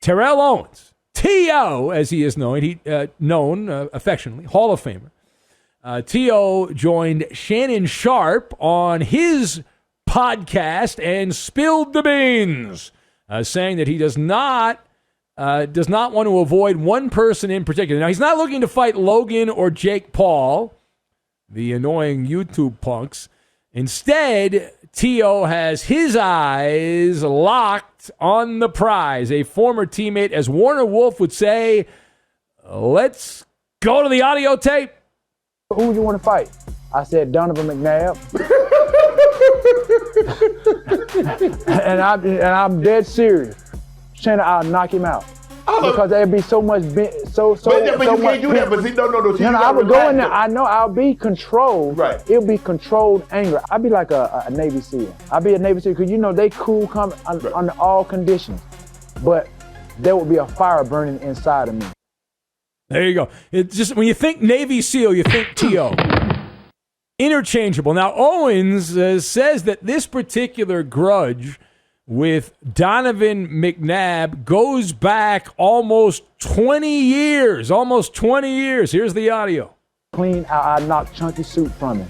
Terrell Owens, T.O., as he is known, affectionately, Hall of Famer. T.O. joined Shannon Sharpe on his podcast and spilled the beans, saying that he does not want to avoid one person in particular. Now, he's not looking to fight Logan or Jake Paul, the annoying YouTube punks. Instead, T.O. has his eyes locked on the prize. A former teammate, as Warner Wolf would say, let's go to the audio tape. Who would you want to fight? I said Donovan McNabb. and I'm dead serious. Shannon, I'll knock him out. Because there'd be so much, But you can't do that. But see, no. I would go in there. I know I'll be controlled. Right. It'll be controlled anger. I'll be like a Navy SEAL. I'll be a Navy SEAL because they cool under all conditions. But there would be a fire burning inside of me. There you go. It's just when you think Navy SEAL, you think T.O. Interchangeable. Now, Owens says that this particular grudge with Donovan McNabb goes back almost 20 years. Almost 20 years. Here's the audio. Clean out, I knocked chunky soup from him.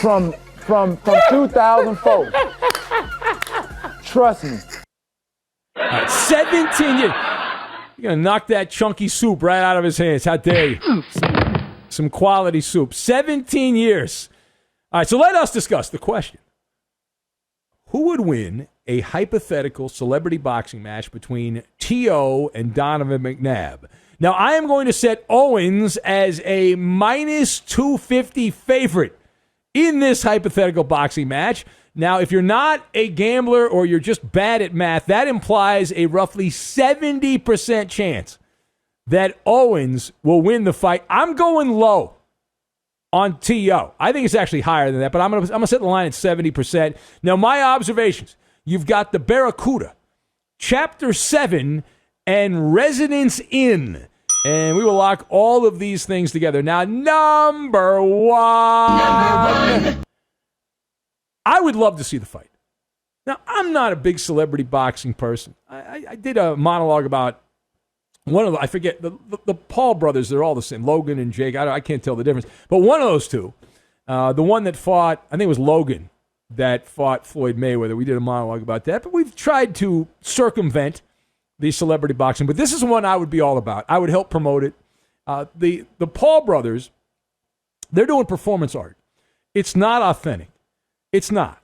from 2004. Trust me. All right, 17 years. You're going to knock that chunky soup right out of his hands. How dare you? Some quality soup. 17 years. All right, so let us discuss the question. Who would win a hypothetical celebrity boxing match between T.O. and Donovan McNabb? Now, I am going to set Owens as a minus 250 favorite in this hypothetical boxing match. Now, if you're not a gambler or you're just bad at math, that implies a roughly 70% chance that Owens will win the fight. I'm going low on T.O. I think it's actually higher than that, but I'm gonna set the line at 70%. Now, my observations, you've got the Barracuda, Chapter 7, and Residence Inn. And we will lock all of these things together. Now, number one. I would love to see the fight. Now, I'm not a big celebrity boxing person. I did a monologue about one of the, I forget, the Paul brothers, they're all the same, Logan and Jake. I can't tell the difference. But one of those two, the one that fought, I think it was Logan that fought Floyd Mayweather. We did a monologue about that. But we've tried to circumvent the celebrity boxing. But this is one I would be all about. I would help promote it. The Paul brothers, they're doing performance art. It's not authentic. It's not.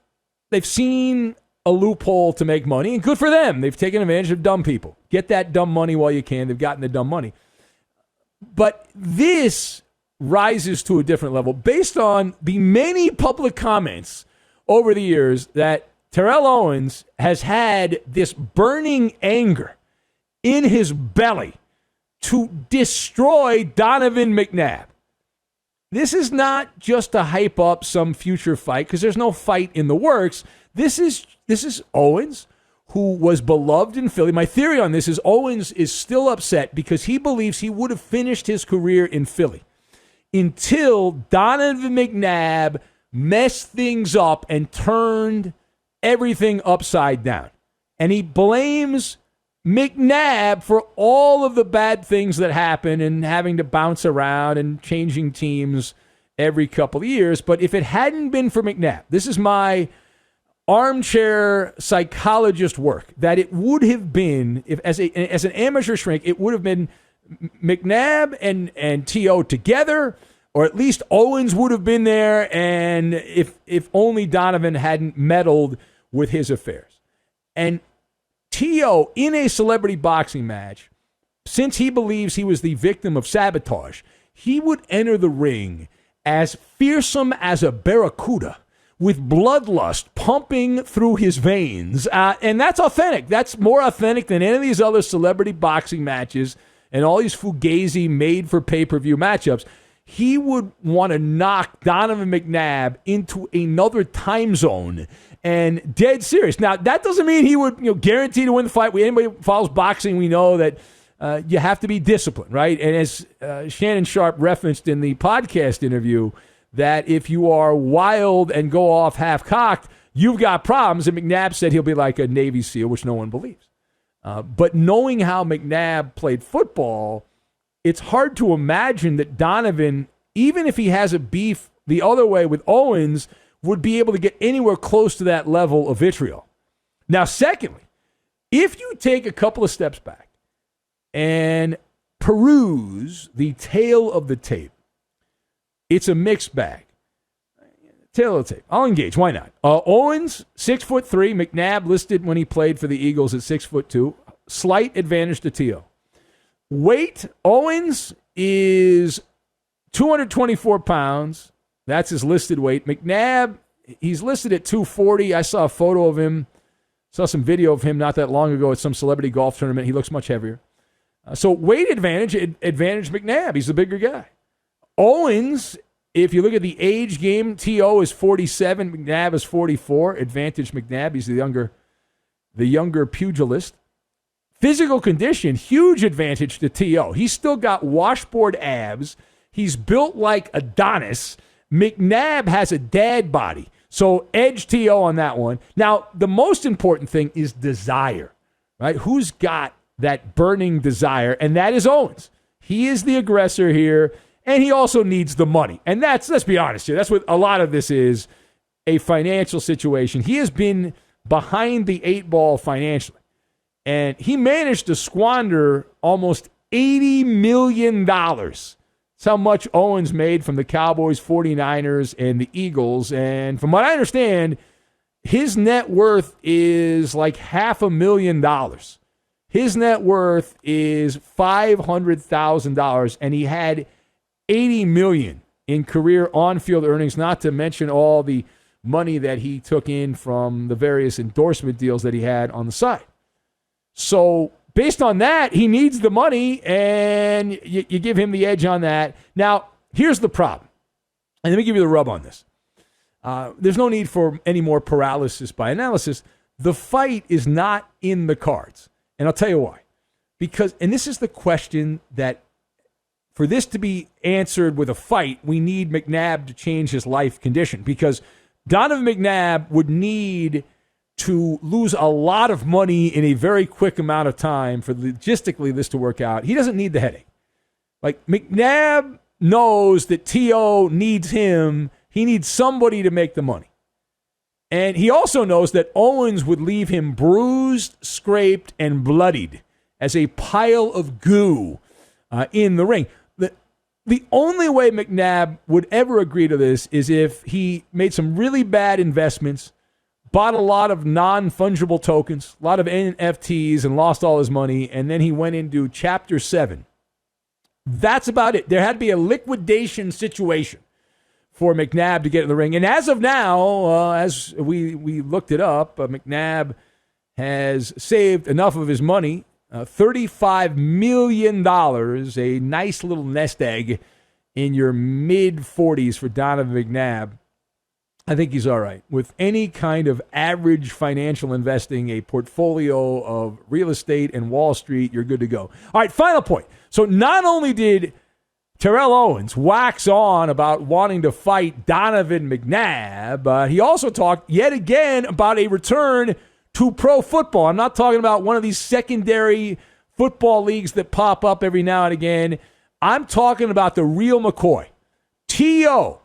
They've seen a loophole to make money, and good for them. They've taken advantage of dumb people. Get that dumb money while you can. They've gotten the dumb money. But this rises to a different level based on the many public comments over the years that Terrell Owens has had this burning anger in his belly to destroy Donovan McNabb. This is not just to hype up some future fight because there's no fight in the works. This is Owens, who was beloved in Philly. My theory on this is Owens is still upset because he believes he would have finished his career in Philly until Donovan McNabb messed things up and turned everything upside down. And he blames McNabb for all of the bad things that happen and having to bounce around and changing teams every couple of years. But if it hadn't been for McNabb, this is my armchair psychologist work, that it would have been, if as an amateur shrink, it would have been McNabb and T.O. together, or at least Owens would have been there, and if only Donovan hadn't meddled with his affairs. And T.O., in a celebrity boxing match, since he believes he was the victim of sabotage, he would enter the ring as fearsome as a barracuda, with bloodlust pumping through his veins. And that's authentic. That's more authentic than any of these other celebrity boxing matches and all these fugazi made-for-pay-per-view matchups. He would want to knock Donovan McNabb into another time zone, and dead serious. Now, that doesn't mean he would guarantee to win the fight. Anybody who follows boxing, we know that you have to be disciplined, right? And as Shannon Sharpe referenced in the podcast interview, that if you are wild and go off half-cocked, you've got problems. And McNabb said he'll be like a Navy SEAL, which no one believes. But knowing how McNabb played football, it's hard to imagine that Donovan, even if he has a beef the other way with Owens, would be able to get anywhere close to that level of vitriol. Now, secondly, if you take a couple of steps back and peruse the tail of the tape, it's a mixed bag. Tail of the tape. I'll engage. Why not? Owens, 6'3". McNabb listed when he played for the Eagles at 6'2". Slight advantage to T.O. Weight, Owens is 224 pounds. That's his listed weight. McNabb, he's listed at 240. I saw a photo of him. Saw some video of him not that long ago at some celebrity golf tournament. He looks much heavier. So weight advantage McNabb. He's the bigger guy. Owens, if you look at the age game, T.O. is 47. McNabb is 44. Advantage McNabb. He's the younger pugilist. Physical condition, huge advantage to T.O. He's still got washboard abs. He's built like Adonis. McNabb has a dad body. So edge T.O. on that one. Now, the most important thing is desire, right? Who's got that burning desire? And that is Owens. He is the aggressor here, and he also needs the money. And let's be honest here, that's what a lot of this is, a financial situation. He has been behind the eight ball financially. And he managed to squander almost $80 million. That's how much Owens made from the Cowboys, 49ers, and the Eagles. And from what I understand, his net worth is like $500,000. His net worth is $500,000, and he had $80 million in career on-field earnings, not to mention all the money that he took in from the various endorsement deals that he had on the side. So based on that, he needs the money, and you give him the edge on that. Now, here's the problem. And let me give you the rub on this. There's no need for any more paralysis by analysis. The fight is not in the cards. And I'll tell you why. Because, and this is the question that for this to be answered with a fight, we need McNabb to change his life condition. Because Donovan McNabb would need to lose a lot of money in a very quick amount of time for logistically this to work out. He doesn't need the headache. Like, McNabb knows that T.O. needs him. He needs somebody to make the money. And he also knows that Owens would leave him bruised, scraped, and bloodied as a pile of goo in the ring. The only way McNabb would ever agree to this is if he made some really bad investments, bought a lot of non-fungible tokens, a lot of NFTs, and lost all his money, and then he went into Chapter 7. That's about it. There had to be a liquidation situation for McNabb to get in the ring. And as of now, as we looked it up, McNabb has saved enough of his money, $35 million, a nice little nest egg in your mid-40s for Donovan McNabb. I think he's all right. With any kind of average financial investing, a portfolio of real estate and Wall Street, you're good to go. All right, final point. So not only did Terrell Owens wax on about wanting to fight Donovan McNabb, he also talked yet again about a return to pro football. I'm not talking about one of these secondary football leagues that pop up every now and again. I'm talking about the real McCoy. T.O.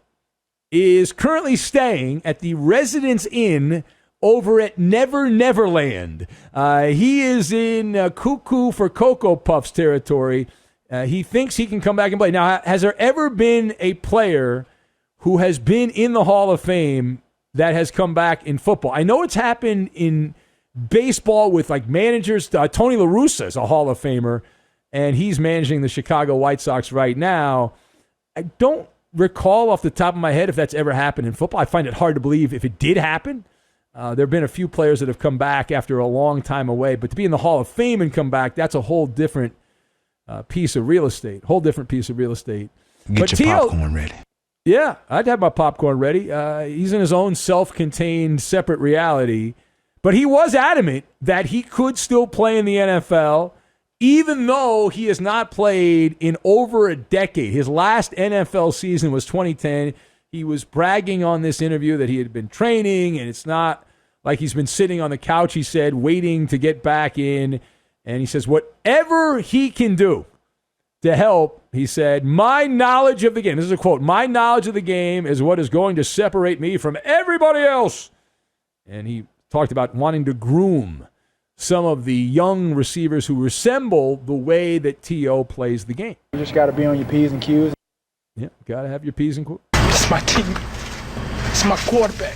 is currently staying at the Residence Inn over at Neverland. He is in Cuckoo for Cocoa Puffs territory. He thinks he can come back and play. Now, has there ever been a player who has been in the Hall of Fame that has come back in football? I know it's happened in baseball with like managers. Tony La Russa is a Hall of Famer, and he's managing the Chicago White Sox right now. I don't recall off the top of my head if that's ever happened in football. I find it hard to believe if it did happen. There have been a few players that have come back after a long time away, but to be in the Hall of Fame and come back, that's a whole different piece of real estate. Get your popcorn ready. Yeah, I'd have my popcorn ready. He's in his own self-contained separate reality, but he was adamant that he could still play in the NFL, even though he has not played in over a decade. His last NFL season was 2010. he was bragging on this interview that he had been training, and it's not like he's been sitting on the couch, he said, waiting to get back in. And he says, whatever he can do to help, he said, my knowledge of the game, this is a quote, my knowledge of the game is what is going to separate me from everybody else. And he talked about wanting to groom some of the young receivers who resemble the way that T.O. plays the game. You just got to be on your P's and Q's. Yeah, got to have your P's and Q's. It's my team. It's my quarterback.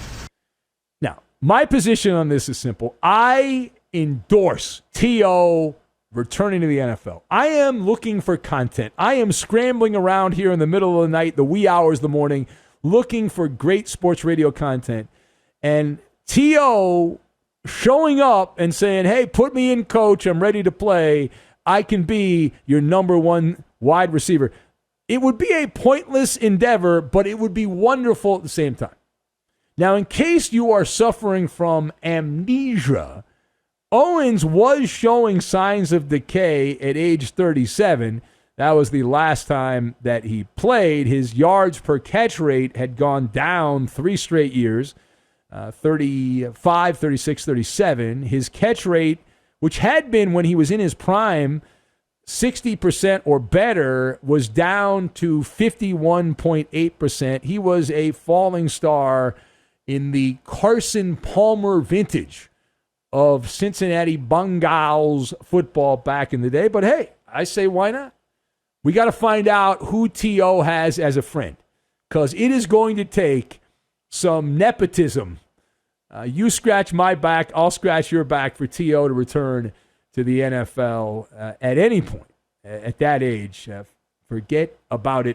Now, my position on this is simple. I endorse T.O. returning to the NFL. I am looking for content. I am scrambling around here in the middle of the night, the wee hours of the morning, looking for great sports radio content. And T.O. showing up and saying, hey, put me in, coach. I'm ready to play. I can be your number one wide receiver. It would be a pointless endeavor, but it would be wonderful at the same time. Now, in case you are suffering from amnesia, Owens was showing signs of decay at age 37. That was the last time that he played. His yards per catch rate had gone down 3 straight years, 35, 36, 37. His catch rate, which had been when he was in his prime, 60% or better, was down to 51.8%. He was a falling star in the Carson Palmer vintage of Cincinnati Bengals football back in the day. But hey, I say why not? We got to find out who T.O. has as a friend, because it is going to take some nepotism. You scratch my back, I'll scratch your back for T.O. to return to the NFL at any point at that age. Forget about it.